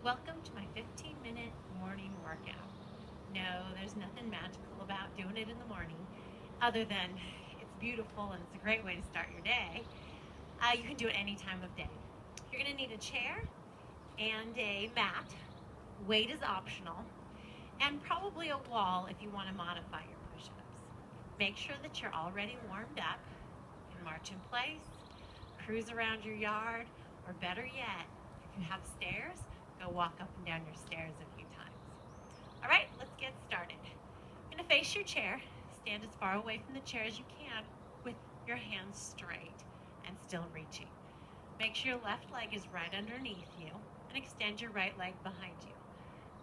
Welcome to my 15-minute morning workout. No, there's nothing magical about doing it in the morning other than it's beautiful and it's a great way to start your day. You can do it any time of day. You're going to need a chair and a mat. Weight is optional. And probably a wall if you want to modify your push-ups. Make sure that you're already warmed up. You can march in place, cruise around your yard, or better yet, if you have stairs, go walk up and down your stairs a few times. All right, let's get started. You're gonna face your chair. Stand as far away from the chair as you can with your hands straight and still reaching. Make sure your left leg is right underneath you and extend your right leg behind you.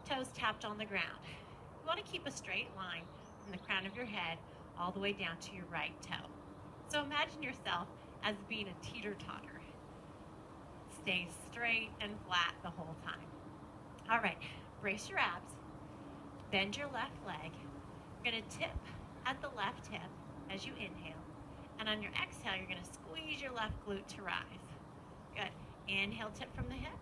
Toes tapped on the ground. You wanna keep a straight line from the crown of your head all the way down to your right toe. So imagine yourself as being a teeter-totter. Stay straight and flat the whole time. All right, brace your abs, bend your left leg. You're gonna tip at the left hip as you inhale, and on your exhale, you're gonna squeeze your left glute to rise. Good, inhale, tip from the hip,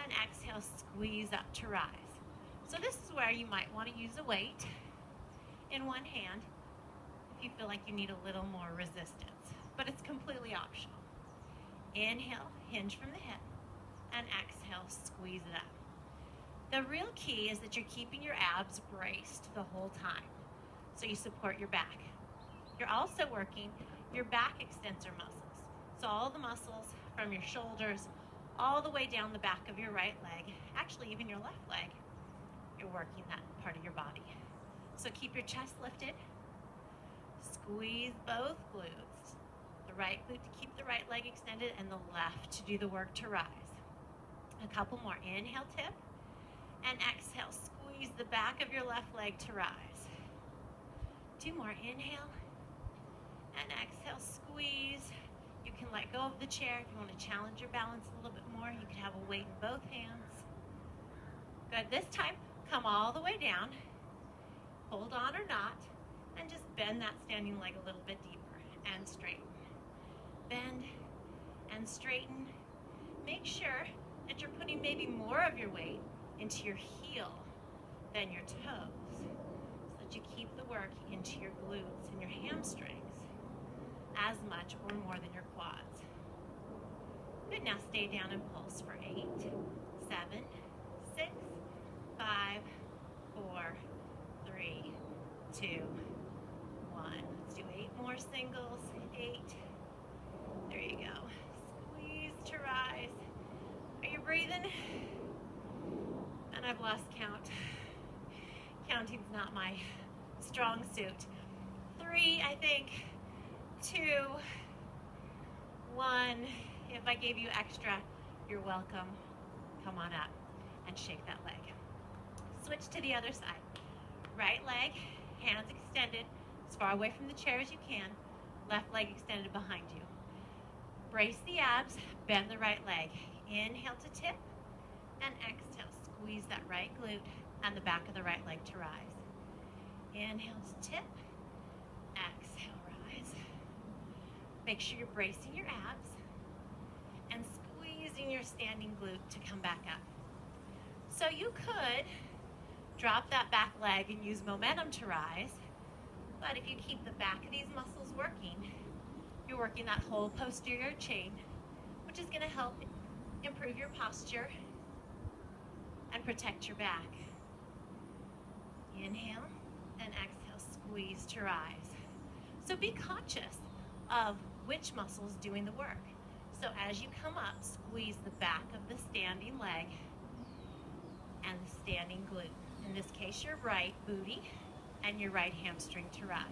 and exhale, squeeze up to rise. So this is where you might wanna use a weight in one hand if you feel like you need a little more resistance, but it's completely optional. Inhale, hinge from the hip, and exhale, squeeze it up. The real key is that you're keeping your abs braced the whole time, so you support your back. You're also working your back extensor muscles, so all the muscles from your shoulders all the way down the back of your right leg, actually even your left leg, you're working that part of your body. So keep your chest lifted, squeeze both glutes. The right glute to keep the right leg extended and the left to do the work to rise. A couple more. Inhale, tip, and exhale, squeeze the back of your left leg to rise. Two more. Inhale, and exhale, squeeze. You can let go of the chair if you want to challenge your balance a little bit more. You can have a weight in both hands. Good. This time, come all the way down. Hold on or not, and just bend that standing leg a little bit deeper and straighten. Bend and straighten. Make sure that you're putting maybe more of your weight into your heel than your toes, so that you keep the work into your glutes and your hamstrings as much or more than your quads. Good, now stay down and pulse for 8, 7, 6, 5, 4, 3, 2, 1. Let's do 8 more singles. 8. There you go. Squeeze to rise. Are you breathing? And I've lost count. Counting's not my strong suit. 3, I think. 2, 1. If I gave you extra, you're welcome. Come on up and shake that leg. Switch to the other side. Right leg, hands extended as far away from the chair as you can. Left leg extended behind you. Brace the abs, bend the right leg. Inhale to tip, and exhale. Squeeze that right glute and the back of the right leg to rise. Inhale to tip, exhale, rise. Make sure you're bracing your abs and squeezing your standing glute to come back up. So you could drop that back leg and use momentum to rise, but if you keep the back of these muscles working, you're working that whole posterior chain, which is going to help improve your posture and protect your back. Inhale and exhale, squeeze to rise. So be conscious of which muscle is doing the work. So as you come up, squeeze the back of the standing leg and the standing glute. In this case, your right booty and your right hamstring to rise.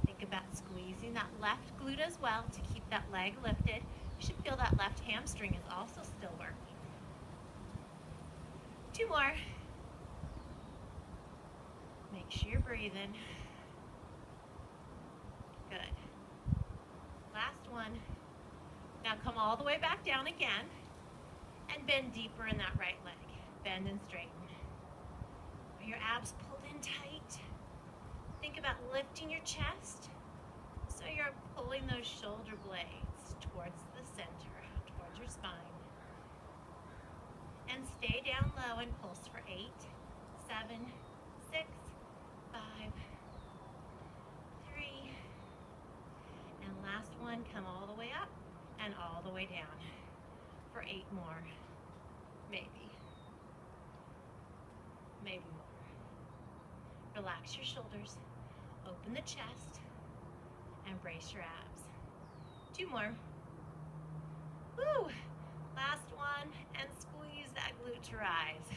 Think about squeezing that left glute as well to keep that leg lifted. You should feel that left hamstring is also still working. 2 more. Make sure you're breathing. Good. Last one. Now come all the way back down again and bend deeper in that right leg. Bend and straighten. Are your abs pulled in tight? Think about lifting your chest so you're pulling those shoulder blades towards the center, towards your spine. low and pulse for 8, 7, 6, 5, 3, and last one, come all the way up and all the way down for 8 more, maybe more. Relax your shoulders, open the chest, and brace your abs. 2 more. Woo! Last one, and squeeze that glute to rise.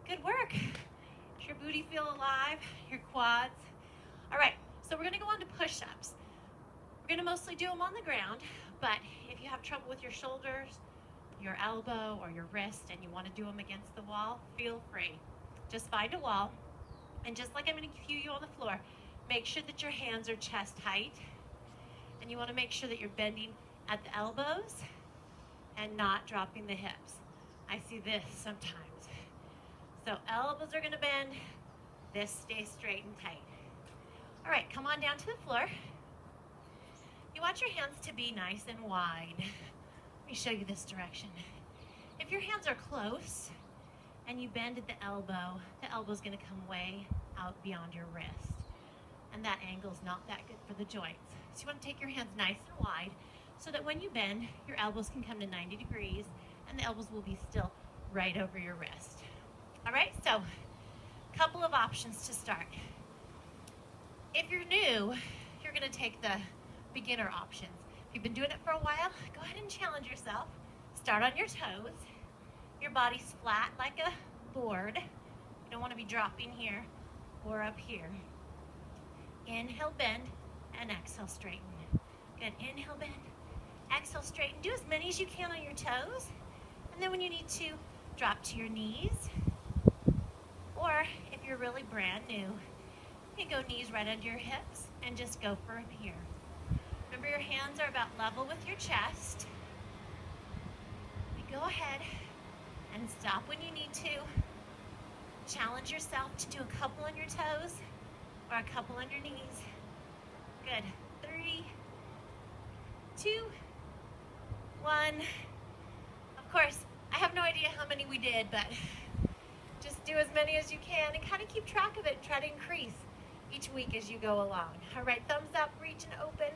Good work. Does your booty feel alive? Your quads? All right, so we're gonna go on to push-ups. We're gonna mostly do them on the ground, but if you have trouble with your shoulders, your elbow, or your wrist, and you wanna do them against the wall, feel free. Just find a wall, and just like I'm gonna cue you on the floor, make sure that your hands are chest height, and you wanna make sure that you're bending at the elbows and not dropping the hips. I see this sometimes. So elbows are gonna bend, this stays straight and tight. All right, come on down to the floor. You want your hands to be nice and wide. Let me show you this direction. If your hands are close and you bend at the elbow's gonna come way out beyond your wrist. And that angle's not that good for the joints. So you wanna take your hands nice and wide so that when you bend, your elbows can come to 90 degrees and the elbows will be still right over your wrist. All right, so a couple of options to start. If you're new, you're gonna take the beginner options. If you've been doing it for a while, go ahead and challenge yourself. Start on your toes. Your body's flat like a board. You don't wanna be dropping here or up here. Inhale, bend, and exhale, straighten. Good, inhale, bend, exhale, straighten. Do as many as you can on your toes. And then when you need to, drop to your knees. Or if you're really brand new, you can go knees right under your hips and just go from here. Remember, your hands are about level with your chest. You go ahead and stop when you need to. Challenge yourself to do a couple on your toes or a couple on your knees. Good. 3, 2, 1. Of course, I have no idea how many we did, but just do as many as you can and kind of keep track of it and try to increase each week as you go along. All right, thumbs up, reach and open,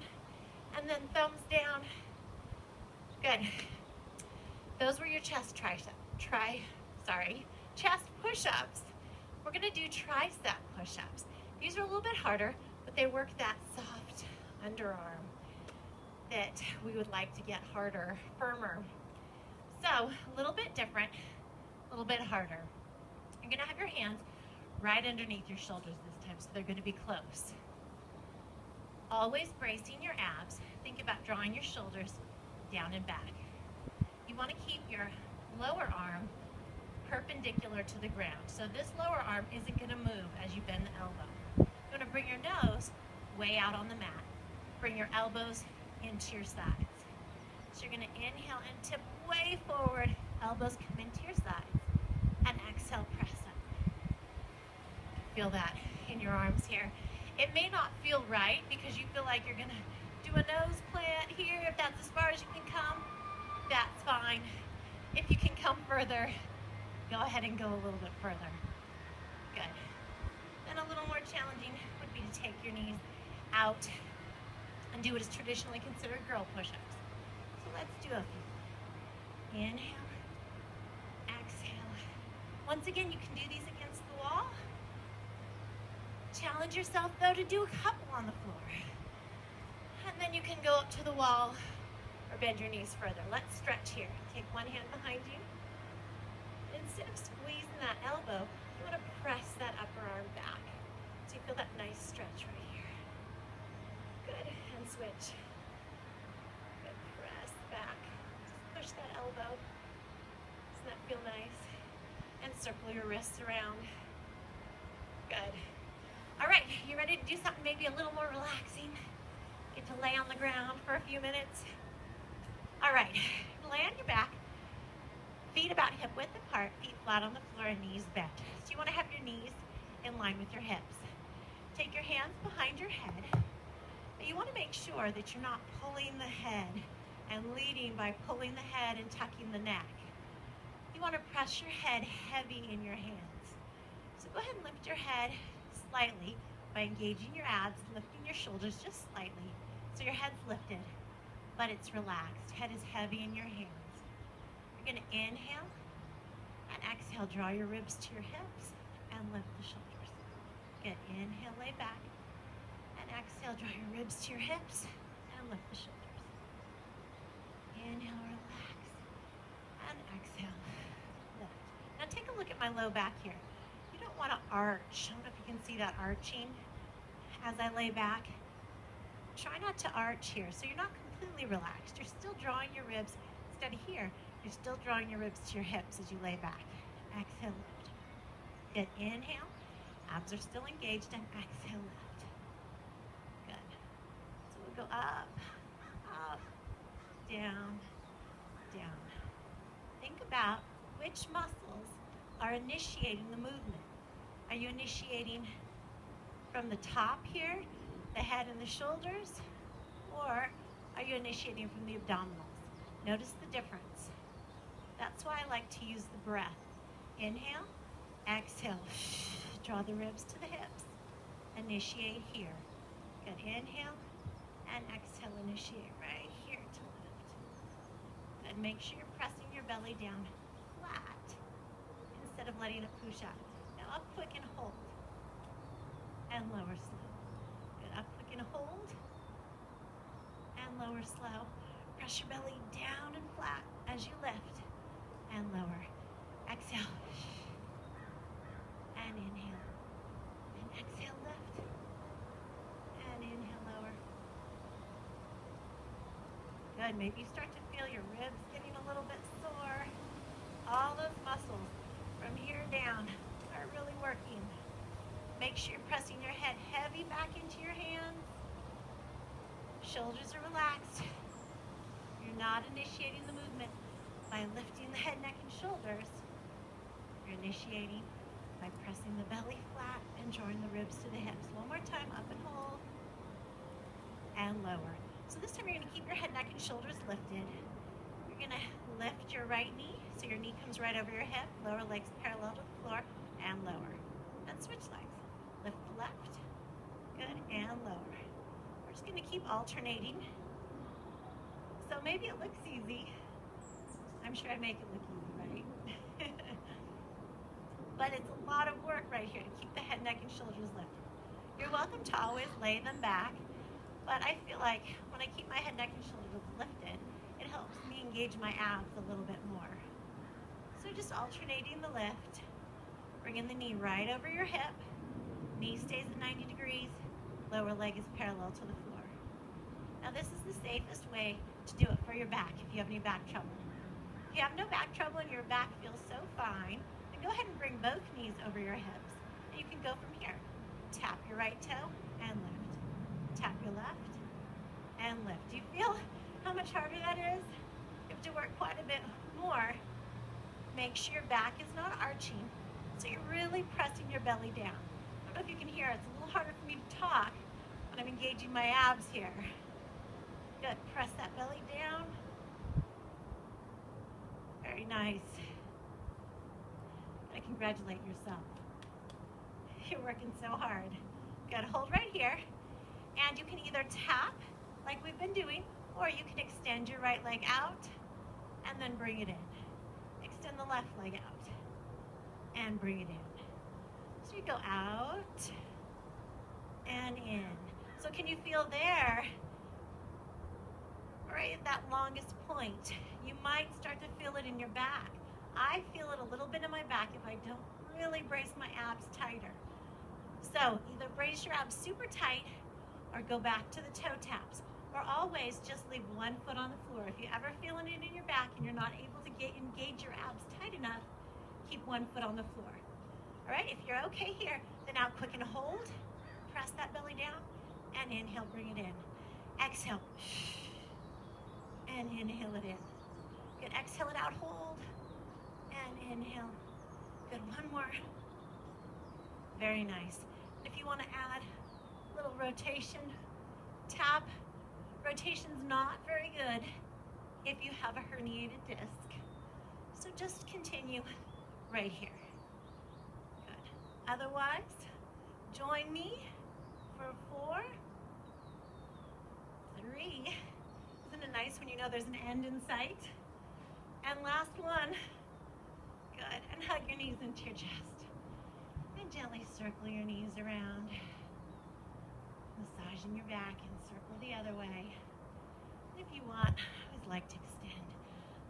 and then thumbs down. Good. Those were your chest chest push-ups. We're gonna do tricep push-ups. These are a little bit harder, but they work that soft underarm that we would like to get harder, firmer. So, a little bit different, a little bit harder. You're gonna have your hands right underneath your shoulders this time, so they're gonna be close. Always bracing your abs. Think about drawing your shoulders down and back. You wanna keep your lower arm perpendicular to the ground. So this lower arm isn't gonna move as you bend the elbow. You wanna bring your nose way out on the mat. Bring your elbows into your sides. So you're gonna inhale and tip way forward, elbows come into your sides, and exhale, press up. Feel that in your arms here. It may not feel right because you feel like you're gonna do a nose plant here. If that's as far as you can come, that's fine. If you can come further, go ahead and go a little bit further. Good. Then a little more challenging would be to take your knees out and do what is traditionally considered girl push-ups. So let's do a few. Inhale, exhale. Once again, you can do these against the wall. Challenge yourself though to do a couple on the floor. And then you can go up to the wall or bend your knees further. Let's stretch here. Take one hand behind you. Instead of squeezing that elbow, you want to press that upper arm back. So you feel that nice stretch right here. Good, and switch. Good, press back. Just push that elbow. Doesn't that feel nice? And circle your wrists around. Good. All right, you ready to do something maybe a little more relaxing? Get to lay on the ground for a few minutes. All right, lay on your back. Feet about hip width apart, feet flat on the floor and knees bent. So you want to have your knees in line with your hips. Take your hands behind your head. But you want to make sure that you're not pulling the head and leading by pulling the head and tucking the neck. You want to press your head heavy in your hands. So go ahead and lift your head slightly by engaging your abs, lifting your shoulders just slightly. So your head's lifted, but it's relaxed. Head is heavy in your hands. You're going to inhale and exhale. Draw your ribs to your hips and lift the shoulders. Good. Inhale, lay back. And exhale, draw your ribs to your hips and lift the shoulders. Inhale, relax. And exhale, lift. Now take a look at my low back here. You don't want to arch. I don't know if you can see that arching as I lay back. Try not to arch here, so you're not completely relaxed. You're still drawing your ribs. Instead of here, you're still drawing your ribs to your hips as you lay back. Exhale, lift. Good. Inhale. Abs are still engaged, and exhale, lift. Good. So we'll go up, up, down, down. Think about which muscles are initiating the movement. Are you initiating from the top here, the head and the shoulders, or are you initiating from the abdominals? Notice the difference. That's why I like to use the breath. Inhale, exhale, draw the ribs to the hips, initiate here. Good. Inhale and exhale, initiate right here to lift. Good. Make sure you're pressing your belly down flat instead of letting it push up. Now up quick and hold, and lower slow. Good. Up quick and hold, and lower slow. Press your belly down and flat as you lift, and lower. Exhale, and inhale, and exhale, lift, and inhale, lower. Good. Maybe you start to feel your ribs getting a little bit sore. All those muscles from here down are really working. Make sure you're pressing your head heavy back into your hands. Shoulders are relaxed. You're not initiating the movement by lifting the head, neck, and shoulders. You're initiating by pressing the belly flat and drawing the ribs to the hips. One more time, up and hold, and lower. So this time you're going to keep your head, neck, and shoulders lifted. You're going to lift your right knee, so your knee comes right over your hip, lower legs parallel to the floor, and lower. And switch legs. Lift the left, good, and lower. We're just going to keep alternating. So maybe it looks easy. I'm sure I make it look easy, right? But it's a lot of work right here to keep the head, neck, and shoulders lifted. You're welcome to always lay them back, but I feel like when I keep my head, neck, and shoulders lifted, it helps me engage my abs a little bit more. So just alternating the lift, bringing the knee right over your hip, knee stays at 90 degrees, lower leg is parallel to the floor. Now this is the safest way to do it for your back if you have any back trouble. If you have no back trouble and your back feels so fine, then go ahead and bring both knees over your hips. And you can go from here. Tap your right toe and lift. Tap your left and lift. Do you feel how much harder that is? You have to work quite a bit more. Make sure your back is not arching, so you're really pressing your belly down. I don't know if you can hear, it's a little harder for me to talk when I'm engaging my abs here. Good. Press that belly down. Very nice. I congratulate yourself. You're working so hard. Good. Hold right here. And you can either tap, like we've been doing, or you can extend your right leg out and then bring it in. Extend the left leg out and bring it in. So you go out and in. So can you feel there? Right at that longest point, you might start to feel it in your back. I feel it a little bit in my back if I don't really brace my abs tighter. So either brace your abs super tight or go back to the toe taps, or always just leave one foot on the floor. If you're ever feeling it in your back and you're not able to engage your abs tight enough, keep one foot on the floor. All right, if you're okay here, then now quick and hold, press that belly down, and inhale, bring it in. Exhale. And inhale it in. Good. Exhale it out, hold, and inhale. Good. One more. Very nice. If you want to add a little rotation, tap. Rotation's not very good if you have a herniated disc. So just continue right here. Good. Otherwise, join me for 4, 3. Isn't it nice when you know there's an end in sight? And last one. Good. And hug your knees into your chest. And gently circle your knees around. Massaging your back and circle the other way. And if you want, I always like to extend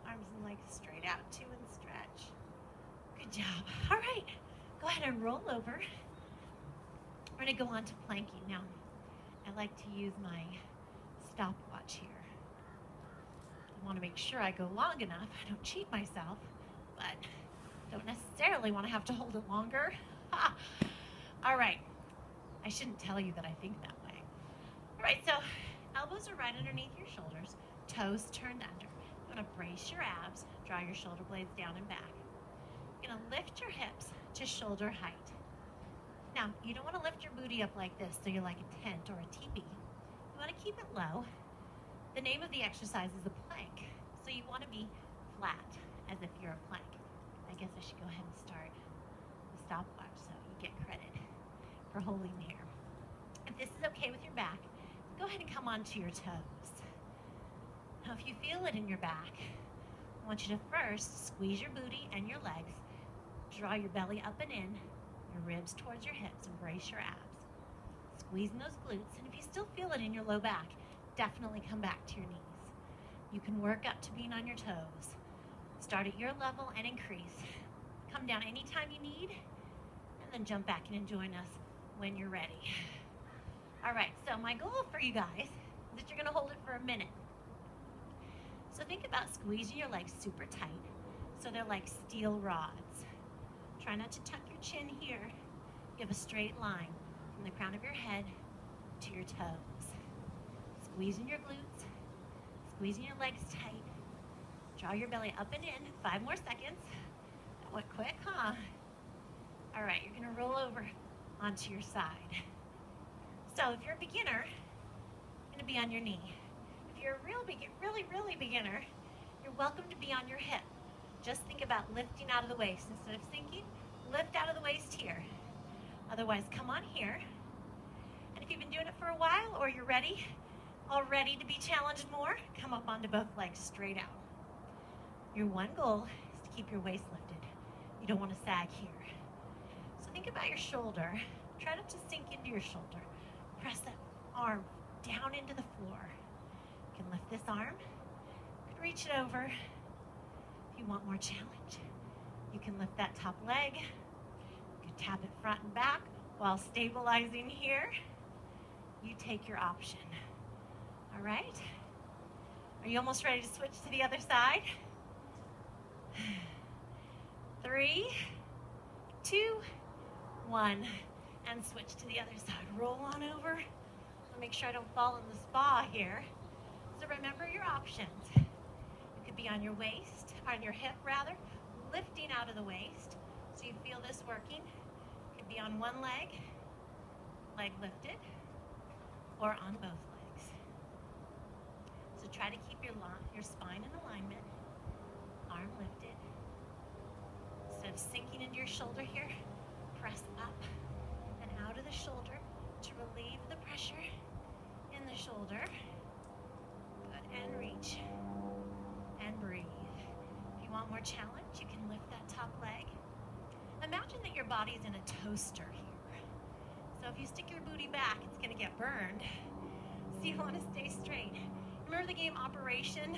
arms and legs straight out too and stretch. Good job. All right. Go ahead and roll over. We're going to go on to planking. Now, I like to use my stopwatch here. I want to make sure I go long enough. I don't cheat myself, but don't necessarily want to have to hold it longer. All right. I shouldn't tell you that I think that way. All right, so elbows are right underneath your shoulders, toes turned under. You're going to brace your abs, draw your shoulder blades down and back. You're going to lift your hips to shoulder height. Now, you don't want to lift your booty up like this so you're like a tent or a teepee. You want to keep it low. The name of the exercise is a plank, so you want to be flat as if you're a plank. I guess I should go ahead and start the stopwatch so you get credit for holding here. If this is okay with your back, go ahead and come onto your toes. Now, if you feel it in your back, I want you to first squeeze your booty and your legs, draw your belly up and in, your ribs towards your hips, and brace your abs. Squeezing those glutes, and if you still feel it in your low back, definitely come back to your knees. You can work up to being on your toes. Start at your level and increase. Come down anytime you need, and then jump back in and join us when you're ready. All right, so my goal for you guys is that you're gonna hold it for a minute. So think about squeezing your legs super tight so they're like steel rods. Try not to tuck your chin here. Give a straight line from the crown of your head to your toes. Squeezing your glutes, squeezing your legs tight. Draw your belly up and in. 5 more seconds. That went quick, huh? All right, you're gonna roll over onto your side. So if you're a beginner, you're gonna be on your knee. If you're a really beginner, you're welcome to be on your hip. Just think about lifting out of the waist. Instead of sinking, lift out of the waist here. Otherwise, come on here. And if you've been doing it for a while or you're all ready to be challenged more, come up onto both legs straight out. Your one goal is to keep your waist lifted. You don't want to sag here. So think about your shoulder. Try not to sink into your shoulder. Press that arm down into the floor. You can lift this arm. You can reach it over. If you want more challenge, you can lift that top leg. You can tap it front and back while stabilizing here. You take your option. All right? Are you almost ready to switch to the other side? 3, 2, 1, and switch to the other side. Roll on over. I'll make sure I don't fall in the spa here. So remember your options. You could be on your waist, on your hip rather, lifting out of the waist. So you feel this working. You could be on one leg lifted, or on both legs. So try to keep your spine in alignment, arm lifted. Instead of sinking into your shoulder here, press up and out of the shoulder to relieve the pressure in the shoulder. Good, and reach and breathe. If you want more challenge, you can lift that top leg. Imagine that your body's in a toaster here. So if you stick your booty back, it's gonna get burned. So you wanna stay straight. Remember the game Operation?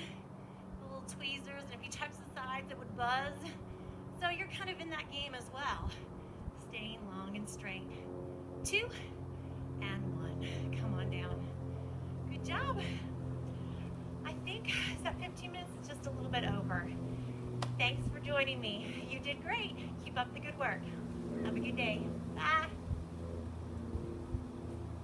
The little tweezers, and if you touch the sides, it would buzz. So you're kind of in that game as well. Staying long and straight. 2 and 1. Come on down. Good job. I think that 15 minutes is just a little bit over. Thanks for joining me. You did great. Keep up the good work. Have a good day. Bye.